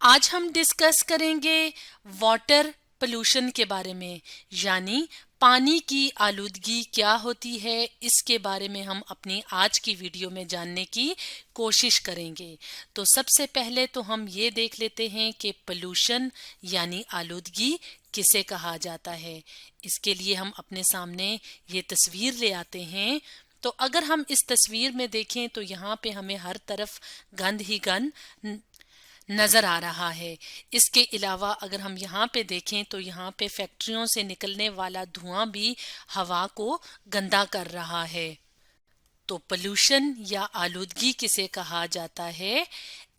आज हम डिस्कस करेंगे वाटर पोल्यूशन के बारे में, यानी पानी की आलूदगी क्या होती है। इसके बारे में हम अपनी आज की वीडियो में जानने की कोशिश करेंगे। तो सबसे पहले तो हम ये देख लेते हैं कि पोल्यूशन यानी आलूदगी किसे कहा जाता है। इसके लिए हम अपने सामने ये तस्वीर ले आते हैं। तो अगर हम इस तस्वीर में देखें तो यहाँ पे हमें हर तरफ गंद ही गंद नजर आ रहा है। इसके अलावा अगर हम यहाँ पे देखें तो यहाँ पे फैक्ट्रियों से निकलने वाला धुआं भी हवा को गंदा कर रहा है। तो पोल्यूशन या आलूदगी किसे कहा जाता है?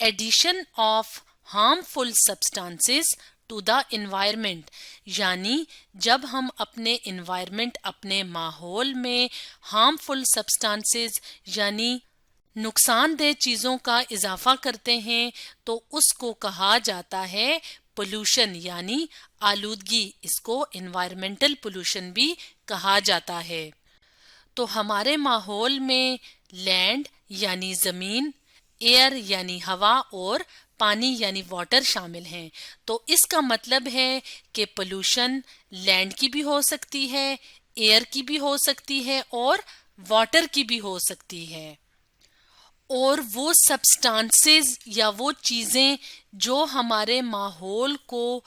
Addition of harmful substances to the environment, यानी जब हम अपने इन्वायरमेंट, अपने माहौल में हार्मफुल सब्सटेंसेस यानी नुकसानदेह चीजों का इजाफा करते हैं तो उसको कहा जाता है पोल्यूशन यानी आलूदगी। इसको एनवायरमेंटल पोल्यूशन भी कहा जाता है। तो हमारे माहौल में लैंड यानी जमीन, एयर यानी हवा और पानी यानी वाटर शामिल हैं। तो इसका मतलब है कि पोल्यूशन लैंड की भी हो सकती है, एयर की भी हो सकती है और वाटर की भी हो सकती है। और वो सब्सटेंसेस या वो चीजें जो हमारे माहौल को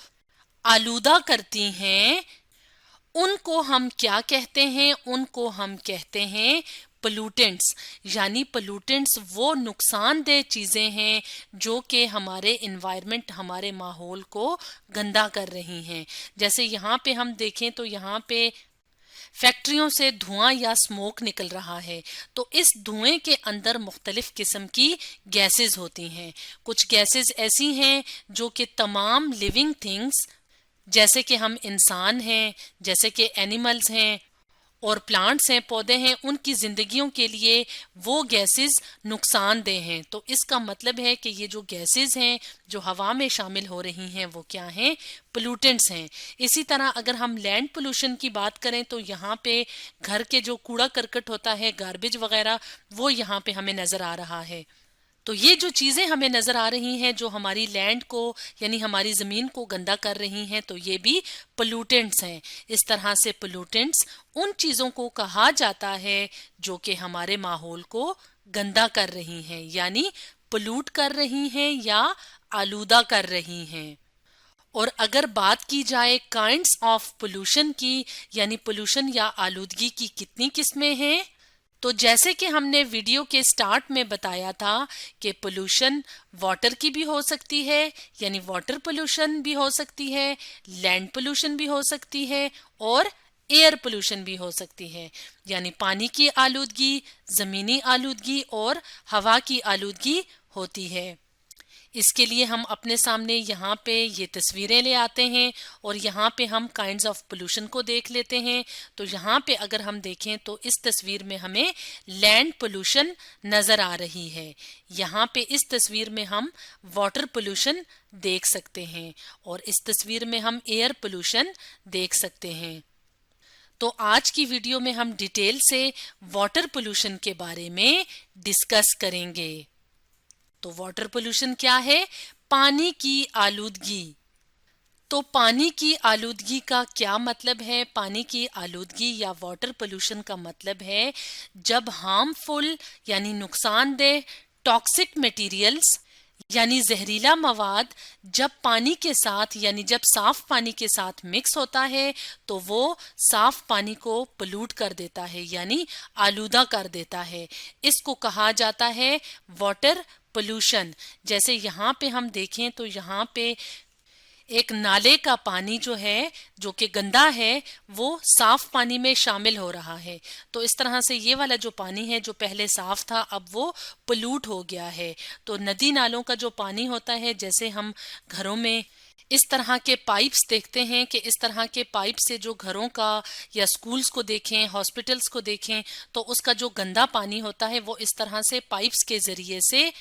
आलूदा करती हैं उनको हम क्या कहते हैं? उनको हम कहते हैं पोल्यूटेंट्स। यानी पोल्यूटेंट्स वो नुकसानदेह चीजें हैं जो कि हमारे एनवायरनमेंट, हमारे माहौल को गंदा कर रही हैं। जैसे यहाँ पे हम देखें तो यहाँ पे फैक्ट्रियों से धुआं या स्मोक निकल रहा है। तो इस धुएं के अंदर मुख्तलिफ किस्म की गैसेस होती हैं। कुछ गैसेस ऐसी हैं जो कि तमाम लिविंग थिंग्स, जैसे कि हम इंसान हैं, जैसे कि एनिमल्स हैं और प्लांट्स हैं, पौधे हैं, उनकी जिंदगियों के लिए वो गैसेस नुकसानदेह हैं। तो इसका मतलब है कि ये जो गैसेस हैं जो हवा में शामिल हो रही हैं वो क्या हैं? पोल्यूटेंट्स हैं। इसी तरह अगर हम लैंड पोल्यूशन की बात करें तो यहाँ पे घर के जो कूड़ा करकट होता है, गार्बेज वगैरह, वो यहाँ पे हमें नजर आ रहा है। तो ये जो चीजें हमें नजर आ रही हैं जो हमारी लैंड को यानी हमारी जमीन को गंदा कर रही हैं, तो ये भी पोल्यूटेंट्स हैं। इस तरह से पोल्यूटेंट्स उन चीजों को कहा जाता है जो कि हमारे माहौल को गंदा कर रही हैं, यानी पोल्यूट कर रही हैं या आलूदा कर रही हैं। और अगर बात की जाए काइंड्स ऑफ पोल्यूशन की, यानी पोल्यूशन या आलूदगी की कितनी किस्में हैं, तो जैसे कि हमने वीडियो के स्टार्ट में बताया था कि पोल्यूशन वाटर की भी हो सकती है, यानी वाटर पोल्यूशन भी हो सकती है, लैंड पोल्यूशन भी हो सकती है और एयर पोल्यूशन भी हो सकती है, यानी पानी की आलूदगी, जमीनी आलूदगी और हवा की आलूदगी होती है। इसके लिए हम अपने सामने यहाँ पे ये तस्वीरें ले आते हैं और यहाँ पे हम काइंड्स ऑफ पोल्यूशन को देख लेते हैं। तो यहाँ पे अगर हम देखें तो इस तस्वीर में हमें लैंड पोल्यूशन नजर आ रही है। यहाँ पे इस तस्वीर में हम वाटर पोल्यूशन देख सकते हैं और इस तस्वीर में हम एयर पोल्यूशन देख सकते हैं। तो आज की वीडियो में हम डिटेल से वाटर पोल्यूशन के बारे में डिस्कस करेंगे। तो वाटर पोल्यूशन क्या है? पानी की आलूदगी। तो पानी की आलूदगी का क्या मतलब है? पानी की आलूदगी या वाटर पोल्यूशन का मतलब है जब हार्मफुल यानी नुकसानदेह टॉक्सिक मटेरियल्स यानी जहरीला मवाद जब पानी के साथ यानी जब साफ पानी के साथ मिक्स होता है तो वो साफ पानी को पोल्यूट कर देता है यानी आलूदा कर देता है। इसको कहा जाता है वाटर पोल्यूशन। जैसे यहाँ पे हम देखें तो यहाँ पे एक नाले का पानी जो है जो कि गंदा है वो साफ पानी में शामिल हो रहा है। तो इस तरह से ये वाला जो पानी है जो पहले साफ था अब वो पोल्यूट हो गया है। तो नदी नालों का जो पानी होता है, जैसे हम घरों में इस तरह के पाइप्स देखते हैं कि इस तरह के पाइप से जो घरों का या स्कूल्स को देखें, हॉस्पिटल्स को देखें, तो उसका जो गंदा पानी होता है वो इस तरह से पाइप्स के जरिए से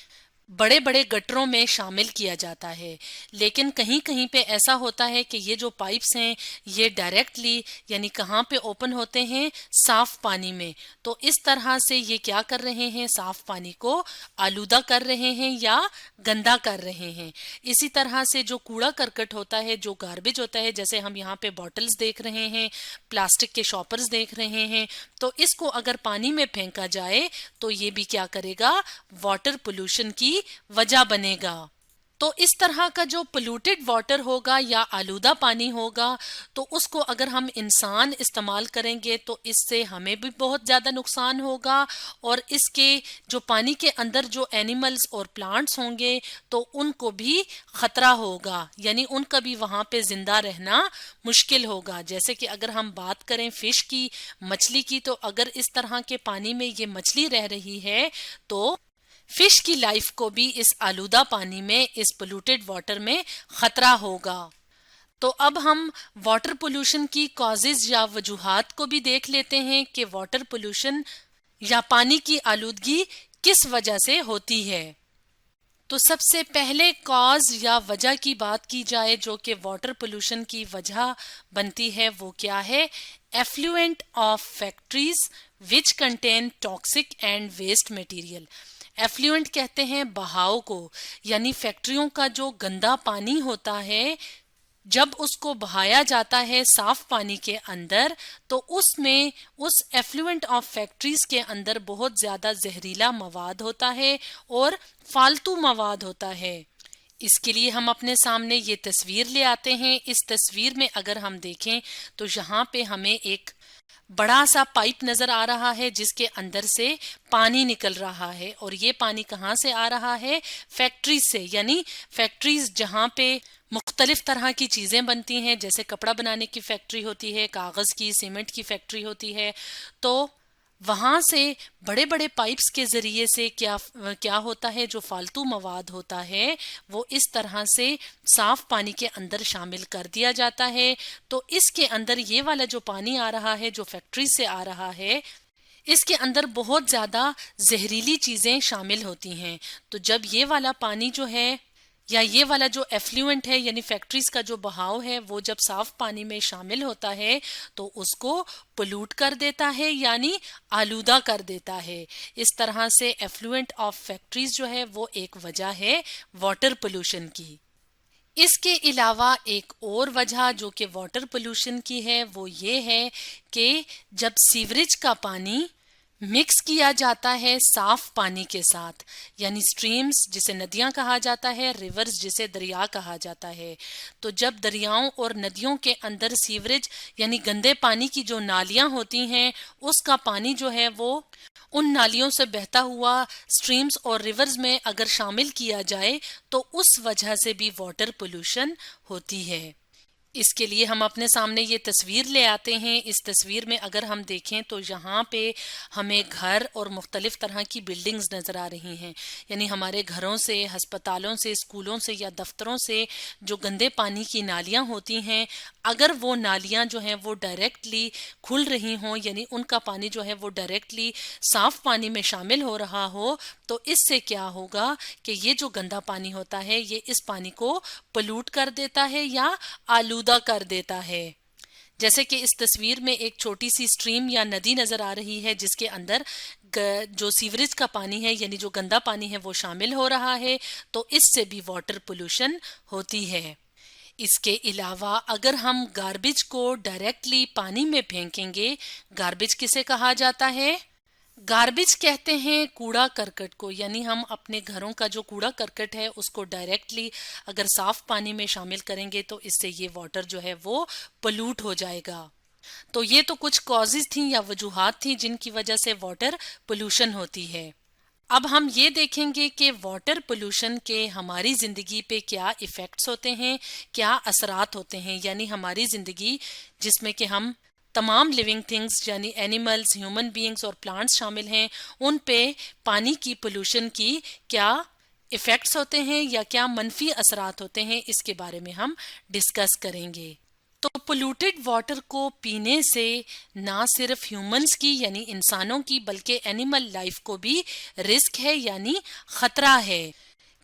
बड़े बड़े गटरों में शामिल किया जाता है। लेकिन कहीं कहीं पे ऐसा होता है कि ये जो पाइप्स हैं ये डायरेक्टली यानी कहाँ पे ओपन होते हैं, साफ पानी में। तो इस तरह से ये क्या कर रहे हैं, साफ पानी को आलूदा कर रहे हैं या गंदा कर रहे हैं। इसी तरह से जो कूड़ा करकट होता है, जो गार्बेज होता है, जैसे हम यहाँ पे बॉटल्स देख रहे हैं, प्लास्टिक के शॉपर्स देख रहे हैं, तो इसको अगर पानी में फेंका जाए तो ये भी क्या करेगा, वाटर पोल्यूशन की वजह बनेगा। तो इस तरह का जो पोल्यूटेड वाटर होगा या आलूदा पानी होगा, तो उसको अगर हम इंसान इस्तेमाल करेंगे तो इससे हमें भी बहुत ज़्यादा नुकसान होगा, और इसके जो पानी के अंदर जो एनिमल्स और प्लांट्स होंगे तो उनको भी खतरा होगा, यानी उनका भी वहाँ पे जिंदा रहना मुश्किल होगा। जैसे कि अगर हम बात करें फिश की, मछली की, तो अगर इस तरह के पानी में ये मछली रह रही है तो फिश की लाइफ को भी इस आलूदा पानी में, इस पोल्यूटेड वाटर में खतरा होगा। तो अब हम वाटर पोल्यूशन की कॉजेज या वजूहात को भी देख लेते हैं कि वाटर पोल्यूशन या पानी की आलूदगी किस वजह से होती है। तो सबसे पहले कॉज या वजह की बात की जाए जो कि वाटर पोल्यूशन की वजह बनती है, वो क्या है, effluent of factories which contain toxic and waste material. Effluent कहते हैं बहाव को, यानी फैक्ट्रियों का जो गंदा पानी होता है, जब उसको बहाया जाता है साफ पानी के अंदर, तो उसमें उस एफ्लुएंट ऑफ फैक्ट्रीज के अंदर बहुत ज्यादा जहरीला मवाद होता है और फालतू मवाद होता है। इसके लिए हम अपने सामने ये तस्वीर ले आते हैं। इस तस्वीर में अगर हम देखें तो यहाँ पे हमें एक बड़ा सा पाइप नजर आ रहा है जिसके अंदर से पानी निकल रहा है, और ये पानी कहाँ से आ रहा है, फैक्ट्रीज से। यानी फैक्ट्रीज जहाँ पे मुख्तलिफ तरह की चीजें बनती हैं, जैसे कपड़ा बनाने की फैक्ट्री होती है, कागज की, सीमेंट की फैक्ट्री होती है, तो वहां से बड़े बड़े पाइप्स के जरिए से क्या होता है, जो फालतू मवाद होता है वो इस तरह से साफ पानी के अंदर शामिल कर दिया जाता है। तो इसके अंदर ये वाला जो पानी आ रहा है, जो फैक्ट्री से आ रहा है, इसके अंदर बहुत ज्यादा जहरीली चीजें शामिल होती हैं। तो जब ये वाला पानी जो है या ये वाला जो एफ्लुएंट है, यानी फैक्ट्रीज का जो बहाव है, वो जब साफ पानी में शामिल होता है तो उसको पोल्यूट कर देता है, यानी आलूदा कर देता है। इस तरह से एफ्लुएंट ऑफ फैक्ट्रीज जो है वो एक वजह है वाटर पोल्यूशन की। इसके अलावा एक और वजह जो कि वाटर पोल्यूशन की है वो ये है कि जब सीवरेज का पानी मिक्स किया जाता है साफ पानी के साथ, यानी स्ट्रीम्स जिसे नदियां कहा जाता है, रिवर्स जिसे दरिया कहा जाता है, तो जब दरियाओं और नदियों के अंदर सीवरेज यानी गंदे पानी की जो नालियां होती हैं, उसका पानी जो है वो उन नालियों से बहता हुआ स्ट्रीम्स और रिवर्स में अगर शामिल किया जाए तो उस वजह से भी वाटर पोल्यूशन होती है। इसके लिए हम अपने सामने ये तस्वीर ले आते हैं। इस तस्वीर में अगर हम देखें तो यहाँ पे हमें घर और मुख्तलिफ तरह की बिल्डिंग्स नज़र आ रही हैं, यानी हमारे घरों से, हस्पतालों से, स्कूलों से या दफ्तरों से जो गंदे पानी की नालियाँ होती हैं, अगर वो नालियाँ जो हैं वो डायरेक्टली खुल रही हों, यानी उनका पानी जो है वो डायरेक्टली साफ पानी में शामिल हो रहा हो, तो इससे क्या होगा कि ये जो गंदा पानी होता है ये इस पानी को पोल्यूट कर देता है या आलूदा कर देता है। जैसे कि इस तस्वीर में एक छोटी सी स्ट्रीम या नदी नजर आ रही है जिसके अंदर जो सीवरेज का पानी है यानी जो गंदा पानी है वो शामिल हो रहा है, तो इससे भी वाटर पोल्यूशन होती है। इसके अलावा अगर हम गार्बेज को डायरेक्टली पानी में फेंकेंगे, गार्बेज किसे कहा जाता है, गार्बेज कहते हैं कूड़ा करकट को, यानी हम अपने घरों का जो कूड़ा करकट है उसको डायरेक्टली अगर साफ पानी में शामिल करेंगे तो इससे ये वाटर जो है वो पोल्यूट हो जाएगा। तो ये तो कुछ कॉजेज थी या वजूहात थी जिनकी वजह से वाटर पोल्यूशन होती है। अब हम ये देखेंगे कि वाटर पोल्यूशन के हमारी जिंदगी पे क्या इफेक्ट्स होते हैं, क्या असरात होते हैं, यानी हमारी जिंदगी जिसमें कि हम तमाम लिविंग थिंग्स यानी एनिमल्स, ह्यूमन बीइंग्स और प्लांट्स शामिल हैं, उन पे पानी की पोल्यूशन की क्या इफेक्ट्स होते हैं या क्या मनफी असरात होते हैं, इसके बारे में हम डिस्कस करेंगे। तो पोल्यूटेड वाटर को पीने से ना सिर्फ ह्यूमंस की यानी इंसानों की बल्कि एनिमल लाइफ को भी रिस्क है यानी खतरा है।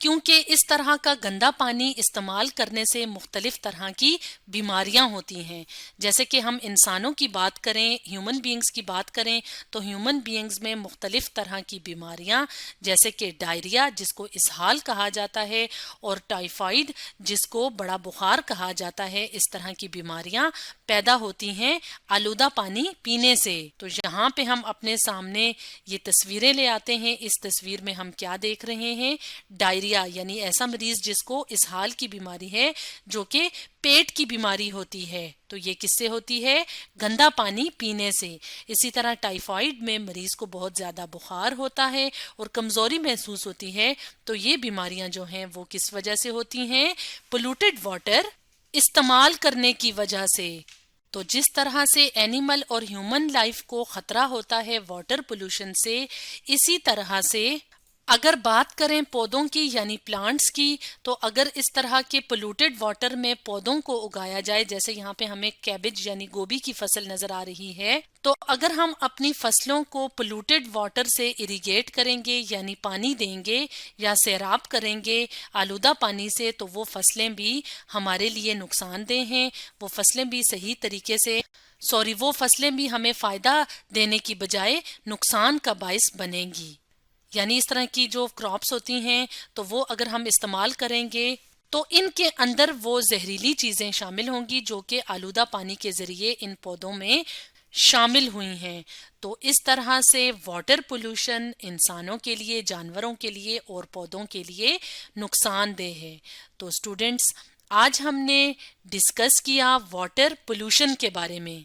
کیونکہ اس طرح کا گندا پانی استعمال کرنے سے مختلف طرح کی بیماریاں ہوتی ہیں. جیسے کہ ہم انسانوں کی بات کریں، ہیومن بینگز کی بات کریں تو ہیومن بینگز میں مختلف طرح کی بیماریاں جیسے کہ ڈائریا جس کو اسہال کہا جاتا ہے اور ٹائیفائڈ جس کو بڑا بخار کہا جاتا ہے، اس طرح کی بیماریاں پیدا ہوتی ہیں آلودہ پانی پینے سے. تو یہاں پہ ہم اپنے سامنے یہ تصویریں لے آتے ہیں. اس تصویر میں ہم کیا دیکھ رہے ہیں؟ ڈائریا یعنی ایسا مریض جس کو اسہال کی بیماری ہے جو کہ پیٹ کی بیماری ہوتی ہے. تو یہ کس سے ہوتی ہے؟ گندا پانی پینے سے. اسی طرح ٹائیفائڈ میں مریض کو بہت زیادہ بخار ہوتا ہے اور کمزوری محسوس ہوتی ہے. تو یہ بیماریاں جو ہیں وہ کس وجہ سے ہوتی ہیں؟ پولوٹڈ واٹر استعمال کرنے کی وجہ سے. تو جس طرح سے اینیمل اور ہیومن لائف کو خطرہ ہوتا ہے واٹر پولوشن سے، اسی طرح سے اگر بات کریں پودوں کی یعنی پلانٹس کی، تو اگر اس طرح کے پولوٹڈ واٹر میں پودوں کو اگایا جائے، جیسے یہاں پہ ہمیں کیبج یعنی گوبھی کی فصل نظر آ رہی ہے، تو اگر ہم اپنی فصلوں کو پولوٹڈ واٹر سے اریگیٹ کریں گے یعنی پانی دیں گے یا سیراب کریں گے آلودہ پانی سے، تو وہ فصلیں بھی ہمارے لیے نقصان دہ ہیں. وہ فصلیں بھی صحیح طریقے سے وہ فصلیں بھی ہمیں فائدہ دینے کی بجائے نقصان کا باعث بنیں گی. یعنی اس طرح کی جو کراپس ہوتی ہیں تو وہ اگر ہم استعمال کریں گے تو ان کے اندر وہ زہریلی چیزیں شامل ہوں گی جو کہ آلودہ پانی کے ذریعے ان پودوں میں شامل ہوئی ہیں. تو اس طرح سے واٹر پولوشن انسانوں کے لیے، جانوروں کے لیے اور پودوں کے لیے نقصان دہ ہے. تو اسٹوڈنٹس، آج ہم نے ڈسکس کیا واٹر پولوشن کے بارے میں.